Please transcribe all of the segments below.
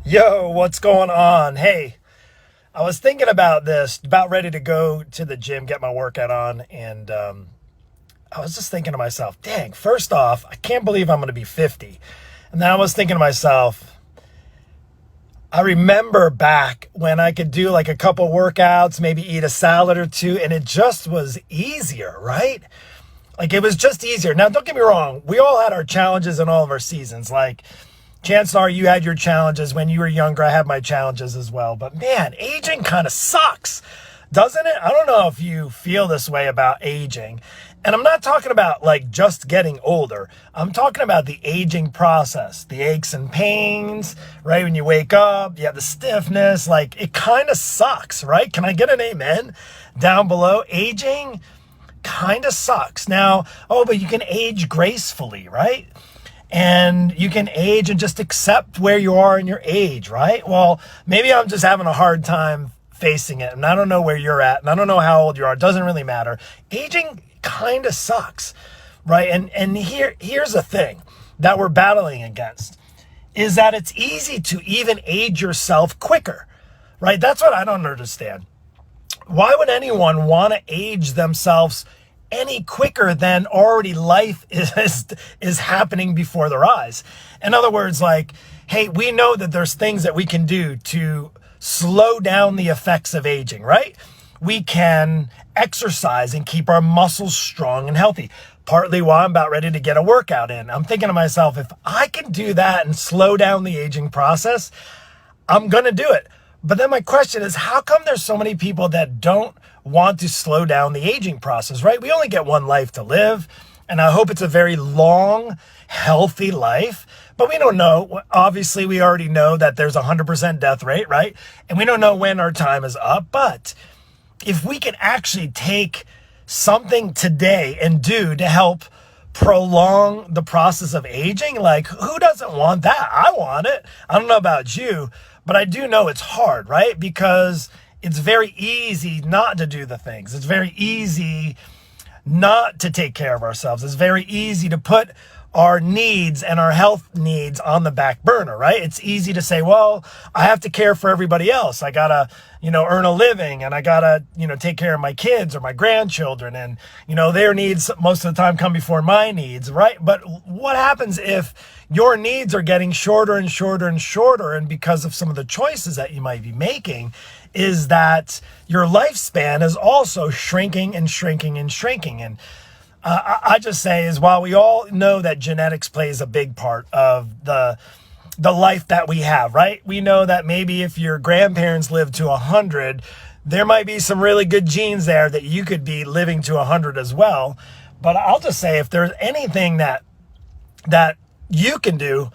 Yo, what's going on? Hey, I was thinking about this, about ready to go to the gym, get my workout on, and I was just thinking to myself, dang, first off, I can't believe I'm going to be 50. And then I was thinking to myself, I remember back when I could do like a couple workouts, maybe eat a salad or two, and it just was easier, right? Like it was just easier. Now, don't get me wrong, we all had our challenges in all of our seasons. Like, chances are you had your challenges when you were younger. I had my challenges as well. But man, aging kind of sucks, doesn't it? I don't know if you feel this way about aging. And I'm not talking about like just getting older. I'm talking about the aging process, the aches and pains, right? When you wake up, you have the stiffness, like it kind of sucks, right? Can I get an amen down below? Aging kind of sucks. Now, but you can age gracefully, right? And you can age and just accept where you are in your age, right? Well, maybe I'm just having a hard time facing it, and I don't know where you're at, and I don't know how old you are. It doesn't really matter. Aging kind of sucks, right? And here's the thing that we're battling against is that it's easy to even age yourself quicker, right? That's what I don't understand. Why would anyone want to age themselves any quicker than already life is happening before their eyes? In other words, like, hey, we know that there's things that we can do to slow down the effects of aging, right? We can exercise and keep our muscles strong and healthy. Partly why I'm about ready to get a workout in. I'm thinking to myself, if I can do that and slow down the aging process, I'm going to do it. But then my question is, how come there's so many people that don't want to slow down the aging process, right? We only get one life to live, and I hope it's a very long, healthy life. But we don't know. Obviously, we already know that there's a 100% death rate, right? And we don't know when our time is up. But if we can actually take something today and do to help prolong the process of aging, like who doesn't want that? I want it. I don't know about you, but I do know it's hard, right? Because it's very easy not to do the things. It's very easy not to take care of ourselves. It's very easy to put our needs and our health needs on the back burner, right? It's easy to say, well, I have to care for everybody else. I gotta, earn a living, and I gotta, take care of my kids or my grandchildren, and, their needs most of the time come before my needs, right? But what happens if your needs are getting shorter and shorter and shorter, and because of some of the choices that you might be making, is that your lifespan is also shrinking and shrinking and shrinking. And I just say is, while we all know that genetics plays a big part of the life that we have, right? We know that maybe if your grandparents lived to 100, there might be some really good genes there that you could be living to 100 as well. But I'll just say, if there's anything that you can do,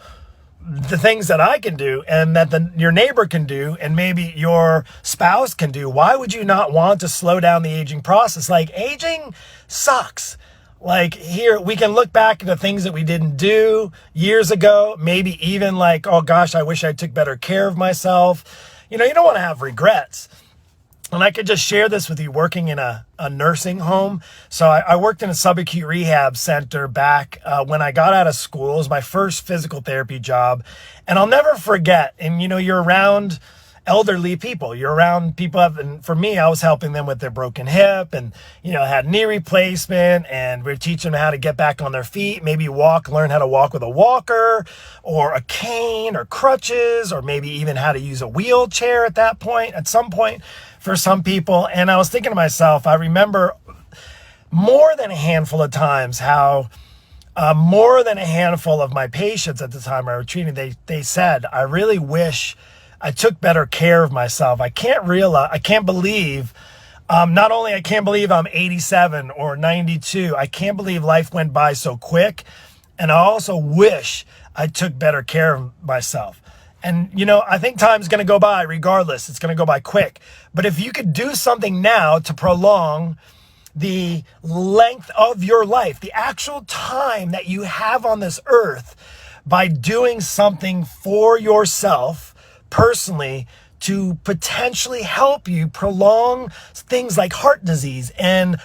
the things that I can do, and that your neighbor can do, and maybe your spouse can do, why would you not want to slow down the aging process? Like, aging sucks. Like, here we can look back at the things that we didn't do years ago, maybe even like, oh gosh, I wish I took better care of myself. You don't want to have regrets. And I could just share this with you, working in a nursing home. So I worked in a subacute rehab center back when I got out of school. It was my first physical therapy job. And I'll never forget, and you're around elderly people. You're around people, and for me, I was helping them with their broken hip, and, had knee replacement, and we're teaching them how to get back on their feet, maybe learn how to walk with a walker or a cane or crutches, or maybe even how to use a wheelchair at some point for some people. And I was thinking to myself, I remember more than a handful of times how more than a handful of my patients at the time I was treating, they said, I really wish I took better care of myself. I can't believe, not only I can't believe I'm 87 or 92, I can't believe life went by so quick. And I also wish I took better care of myself. And, I think time's going to go by regardless. It's going to go by quick. But if you could do something now to prolong the length of your life, the actual time that you have on this earth, by doing something for yourself personally to potentially help you prolong things like heart disease and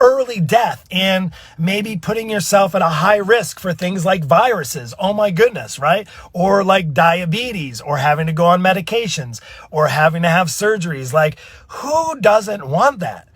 early death and maybe putting yourself at a high risk for things like viruses. Oh my goodness, right? Or like diabetes, or having to go on medications, or having to have surgeries. Like, who doesn't want that?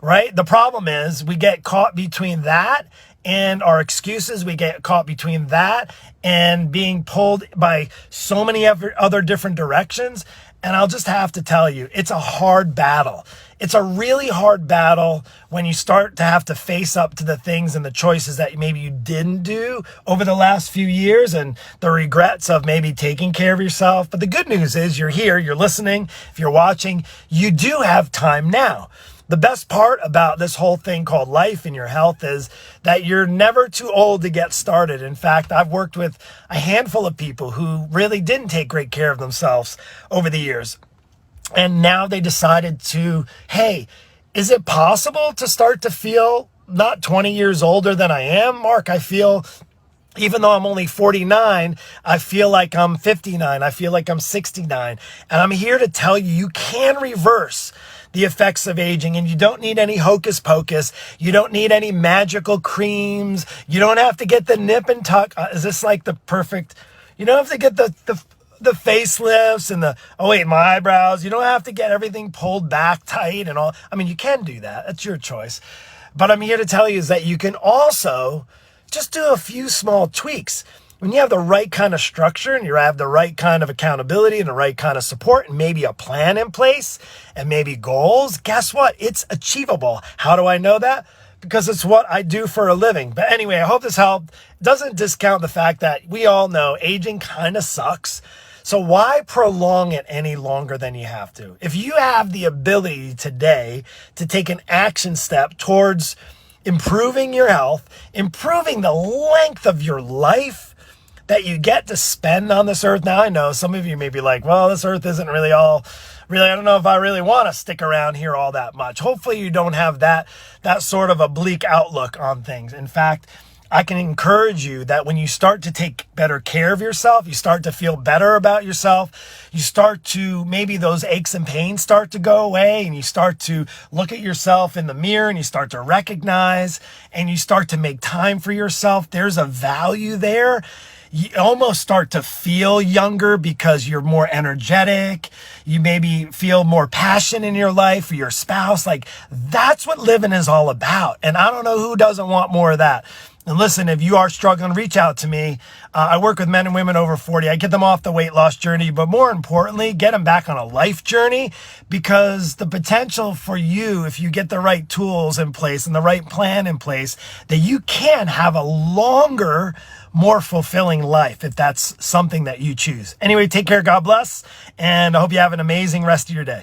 Right? The problem is we get caught between that and our excuses. We get caught between that and being pulled by so many other different directions. And I'll just have to tell you, it's a hard battle. It's a really hard battle when you start to have to face up to the things and the choices that maybe you didn't do over the last few years, and the regrets of maybe taking care of yourself. But the good news is you're here, you're listening. If you're watching, you do have time now. The best part about this whole thing called life and your health is that you're never too old to get started. In fact, I've worked with a handful of people who really didn't take great care of themselves over the years. And now they decided to, hey, is it possible to start to feel not 20 years older than I am? Mark, I feel, even though I'm only 49, I feel like I'm 59. I feel like I'm 69. And I'm here to tell you, you can reverse the effects of aging, and you don't need any hocus pocus. You don't need any magical creams. You don't have to get the nip and tuck. Is this like the perfect, you don't have to get the facelifts and my eyebrows. You don't have to get everything pulled back tight and all. I mean, you can do that. That's your choice. But I'm here to tell you is that you can also just do a few small tweaks. When you have the right kind of structure and you have the right kind of accountability and the right kind of support and maybe a plan in place and maybe goals, guess what? It's achievable. How do I know that? Because it's what I do for a living. But anyway, I hope this helped. It doesn't discount the fact that we all know aging kind of sucks. So why prolong it any longer than you have to? If you have the ability today to take an action step towards improving your health, improving the length of your life that you get to spend on this earth. Now, I know some of you may be like, well, this earth isn't really I don't know if I really want to stick around here all that much. Hopefully you don't have that sort of a bleak outlook on things. In fact, I can encourage you that when you start to take better care of yourself, you start to feel better about yourself, you start to, maybe those aches and pains start to go away, and you start to look at yourself in the mirror and you start to recognize and you start to make time for yourself. There's a value there. You almost start to feel younger because you're more energetic. You maybe feel more passion in your life for your spouse. Like, that's what living is all about. And I don't know who doesn't want more of that. And listen, if you are struggling, reach out to me. I work with men and women over 40. I get them off the weight loss journey, but more importantly, get them back on a life journey, because the potential for you, if you get the right tools in place and the right plan in place, that you can have a longer, more fulfilling life if that's something that you choose. Anyway, take care. God bless. And I hope you have an amazing rest of your day.